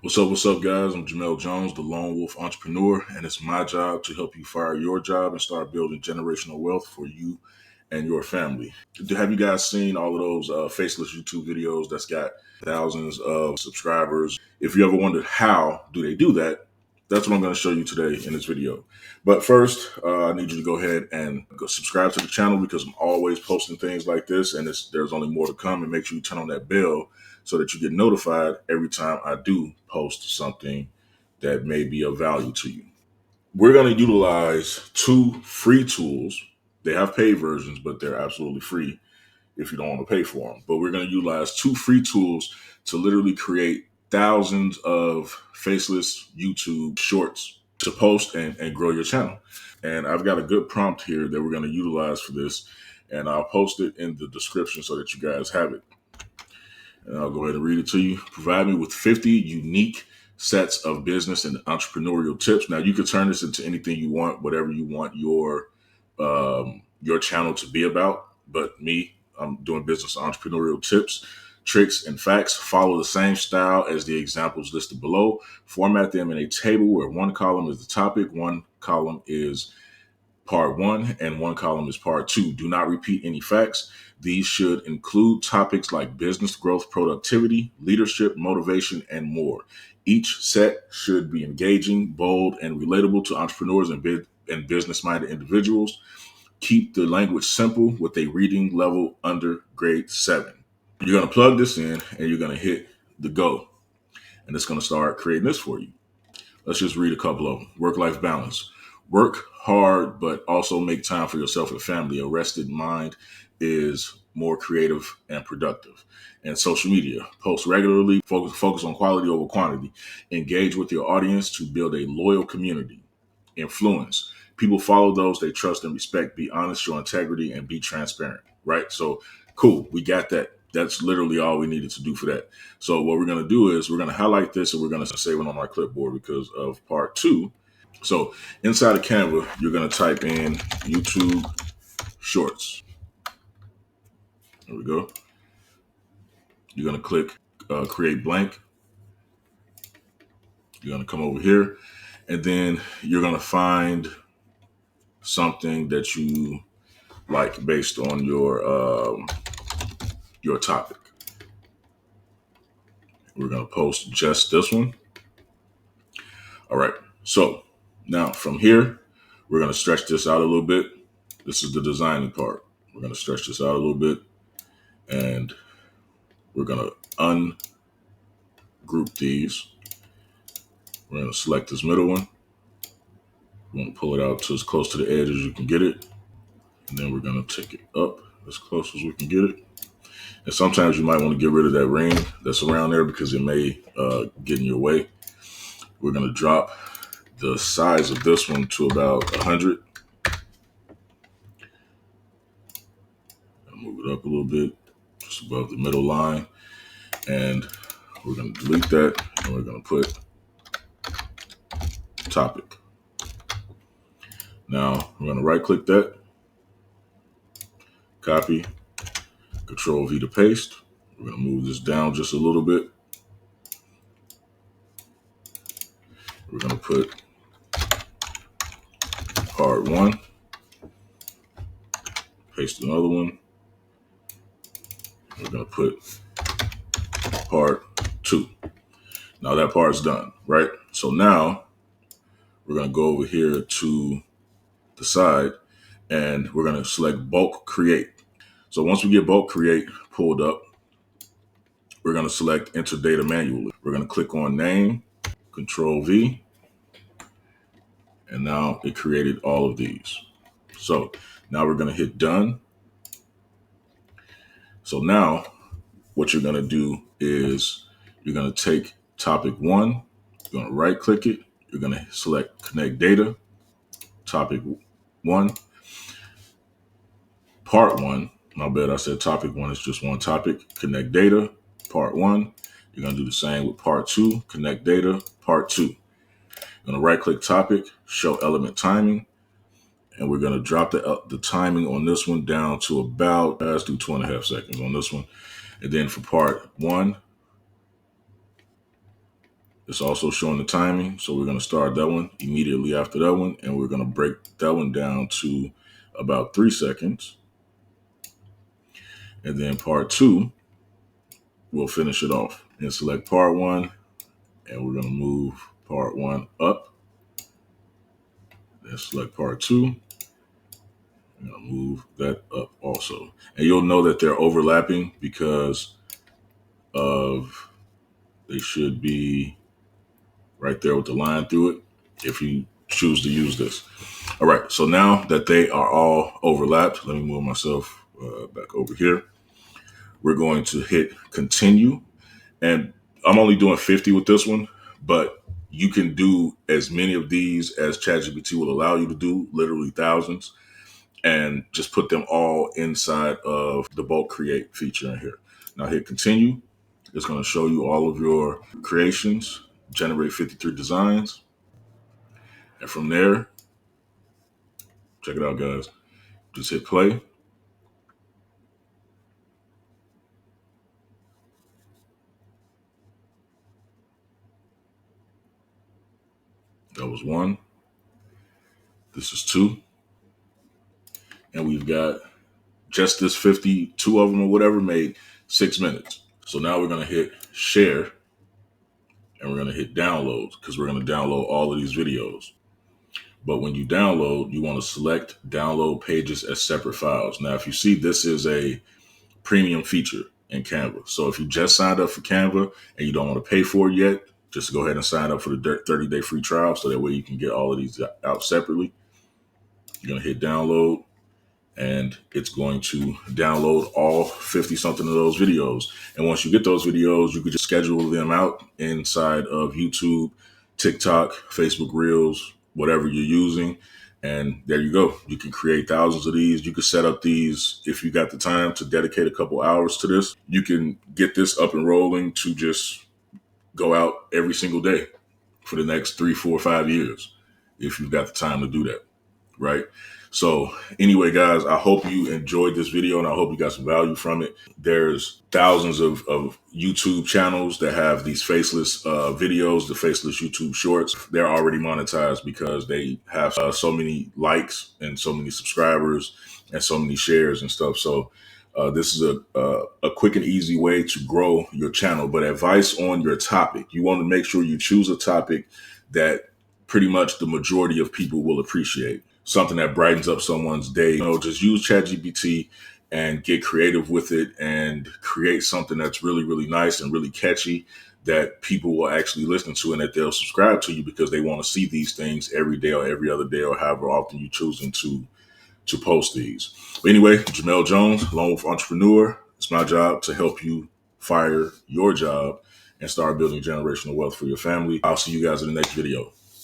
What's up, guys? I'm Jamel Jones, the Lone Wolf Entrepreneur, and it's my job to help you fire your job and start building generational wealth for you and your family. Have you guys seen all of those Faceless YouTube videos that's got thousands of subscribers? If you ever wondered how do they do that, that's what I'm going to show you today in this video. But first, I need you to go ahead and go subscribe to the channel because I'm always posting things like this, and there's only more to come. And make sure you turn on that bell so that you get notified every time I do post something that may be of value to you. We're going to utilize two free tools. They have paid versions, but they're absolutely free if you don't want to pay for them. But we're going to utilize two free tools to literally create thousands of faceless YouTube shorts to post and grow your channel. And I've got a good prompt here that we're going to utilize for this, and I'll post it in the description so that you guys have it. And I'll go ahead and read it to you. Provide me with 50 unique sets of business and entrepreneurial tips. Now, you can turn this into anything you want, whatever you want your channel to be about. But me, I'm doing business entrepreneurial tips, tricks, and facts. Follow the same style as the examples listed below. Format them in a table where one column is the topic, one column is part one, and one column is part two. Do not repeat any facts. These should include topics like business growth, productivity, leadership, motivation, and more. Each set should be engaging, bold, and relatable to entrepreneurs and business-minded individuals. Keep the language simple with a reading level under grade 7. You're going to plug this in and you're going to hit the go. And it's going to start creating this for you. Let's just read a couple of them. Work-life balance. Work hard, but also make time for yourself and family. A rested mind is more creative and productive. And social media. Post regularly. Focus on quality over quantity. Engage with your audience to build a loyal community. Influence. People follow those they trust and respect. Be honest, show integrity, and be transparent. Right? So, cool. We got that. That's literally all we needed to do for that. So what we're going to do is we're going to highlight this and we're going to save it on our clipboard because of part two. So inside of Canva, you're going to type in YouTube Shorts. There we go. You're going to click Create Blank. You're going to come over here and then you're going to find something that you like based on your topic. We're going to post just this one. All right. So now from here, we're going to stretch this out a little bit. This is the designing part. We're going to stretch this out a little bit and we're going to ungroup these. We're going to select this middle one. We're going to pull it out to as close to the edge as you can get it. And then we're going to take it up as close as we can get it. And sometimes you might want to get rid of that ring that's around there because it may get in your way. We're going to drop the size of this one to about 100. Move it up a little bit, just above the middle line. And we're going to delete that and we're going to put topic. Now we're going to right click that, copy, Control V to paste. We're going to move this down just a little bit. We're going to put part one, paste another one. We're going to put part two. Now that part's done, right? So now we're going to go over here to the side and we're going to select bulk create. So once we get bulk create pulled up, we're going to select enter data manually. We're going to click on name, Control V, and now it created all of these. So now we're going to hit done. So now what you're going to do is you're going to take topic one, you're going to right click it, you're going to select connect data, topic one, part one. My bad, I said topic one is just one topic. Connect data, part one. You're going to do the same with part two. Connect data, part two. You're going to right click topic, show element timing. And we're going to drop the timing on this one down to about, let's do 2.5 seconds on this one. And then for part one, It's also showing the timing. So we're going to start that one immediately after that one. And we're going to break that one down to about 3 seconds. And then part 2, we'll finish it off. And select part 1. And we're going to move part 1 up. Then select part 2. I'm going to move that up also. And you'll know that they're overlapping because of, they should be right there with the line through it if you choose to use this. All right, so now that they are all overlapped, let me move myself back over here. We're going to hit continue. And I'm only doing 50 with this one, but you can do as many of these as ChatGPT will allow you to do, literally thousands, and just put them all inside of the bulk create feature in here. Now hit continue. It's going to show you all of your creations, generate 53 designs. And from there, check it out, guys. Just hit play. That was 1. This is 2. And we've got just this 52 of them or whatever made 6 minutes. So now we're going to hit share and we're going to hit download because we're going to download all of these videos. But when you download, you want to select download pages as separate files. Now, if you see, this is a premium feature in Canva. So if you just signed up for Canva and you don't want to pay for it yet, just go ahead and sign up for the 30-day free trial. So that way you can get all of these out separately. You're going to hit download and it's going to download all 50 something of those videos. And once you get those videos, you could just schedule them out inside of YouTube, TikTok, Facebook Reels, whatever you're using. And there you go. You can create thousands of these. You can set up these if you got the time to dedicate a couple hours to this. You can get this up and rolling to just go out every single day for the next 3, 4, 5 years if you've got the time to do that. Right. So anyway, guys, I hope you enjoyed this video and I hope you got some value from it. There's thousands of YouTube channels that have these faceless videos, the faceless YouTube shorts. They're already monetized because they have so many likes and so many subscribers and so many shares and stuff. So this is a quick and easy way to grow your channel. But advice on your topic. You want to make sure you choose a topic that pretty much the majority of people will appreciate. Something that brightens up someone's day. Just use ChatGPT and get creative with it and create something that's really, really nice and really catchy that people will actually listen to and that they'll subscribe to you because they want to see these things every day or every other day or however often you're choosing to post these. But anyway, Jamel Jones, Lone Wolf Entrepreneur. It's my job to help you fire your job and start building generational wealth for your family. I'll see you guys in the next video.